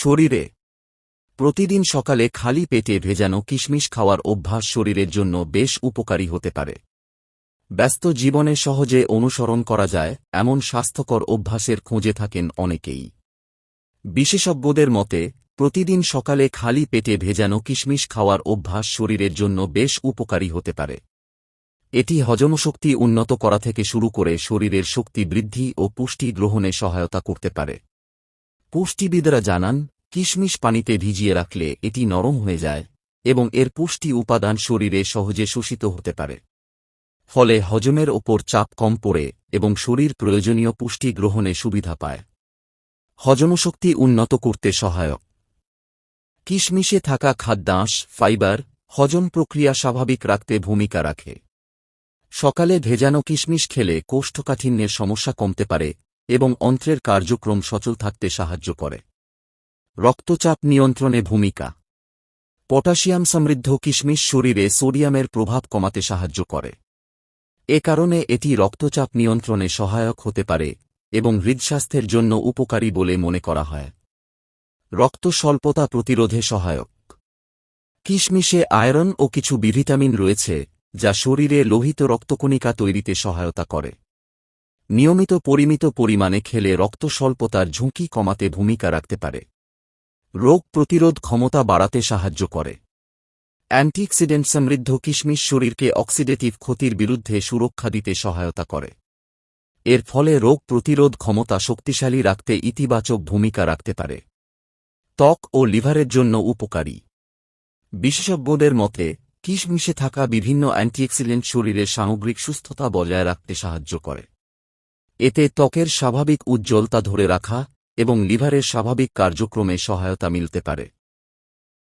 শরীরে প্রতিদিন সকালে খালি পেটে ভেজানো কিশমিশ খাওয়ার অভ্যাস শরীরের জন্য বেশ উপকারী হতে পারে। ব্যস্ত জীবনে সহজে অনুসরণ করা যায় এমন স্বাস্থ্যকর অভ্যাসের খোঁজে থাকেন অনেকেই। বিশেষজ্ঞদের মতে প্রতিদিন সকালে খালি পেটে ভেজানো কিশমিশ খাওয়ার অভ্যাস শরীরের জন্য বেশ উপকারী হতে পারে। এটি হজমশক্তি উন্নত করা থেকে শুরু করে শরীরের শক্তি বৃদ্ধি ও পুষ্টি গ্রহণে সহায়তা করতে পারে। পুষ্টিবিদরা জানান, কিশমিশ পানিতে ভিজিয়ে রাখলে এটি নরম হয়ে যায় এবং এর পুষ্টি উপাদান শরীরে সহজে শোষিত হতে পারে। ফলে হজমের ওপর চাপ কম পড়ে এবং শরীর প্রয়োজনীয় পুষ্টি গ্রহণে সুবিধা পায়। হজমশক্তি উন্নত করতে সহায়ক কিশমিশে থাকা খাদ্যাংশ ফাইবার হজম প্রক্রিয়া স্বাভাবিক রাখতে ভূমিকা রাখে। সকালে ভেজানো কিশমিশ খেলে কোষ্ঠকাঠিন্যের সমস্যা কমতে পারে এবং অন্ত্রের কার্যক্রম সচল থাকতে সাহায্য করে। রক্তচাপ নিয়ন্ত্রণে ভূমিকা পটাশিয়াম সমৃদ্ধ কিশমিশ শরীরে সোডিয়ামের প্রভাব কমাতে সাহায্য করে। এ কারণে এটি রক্তচাপ নিয়ন্ত্রণে সহায়ক হতে পারে এবং হৃদস্বাস্থ্যের জন্য উপকারী বলে মনে করা হয়। রক্ত স্বল্পতা প্রতিরোধে সহায়ক কিশমিশে আয়রন ও কিছু বি ভিটামিন রয়েছে যা শরীরে লোহিত রক্তকণিকা তৈরিতে সহায়তা করে। নিয়মিত পরিমিত পরিমাণে খেলে রক্ত স্বল্পতার ঝুঁকি কমাতে ভূমিকা রাখতে পারে। রোগ প্রতিরোধ ক্ষমতা বাড়াতে সাহায্য করে। অ্যান্টিঅক্সিডেন্ট সমৃদ্ধ কিশমিশ শরীরকে অক্সিডেটিভ ক্ষতির বিরুদ্ধে সুরক্ষা দিতে সহায়তা করে। এর ফলে রোগ প্রতিরোধ ক্ষমতা শক্তিশালী রাখতে ইতিবাচক ভূমিকা রাখতে পারে। ত্বক ও লিভারের জন্য উপকারী বিশেষজ্ঞদের মতে কিশমিশে থাকা বিভিন্ন অ্যান্টিঅক্সিডেন্ট শরীরের সামগ্রিক সুস্থতা বজায় রাখতে সাহায্য করে। এতে ত্বকের স্বাভাবিক উজ্জ্বলতা ধরে রাখা এবং লিভারের স্বাভাবিক কার্যক্রমে সহায়তা মিলতে পারে।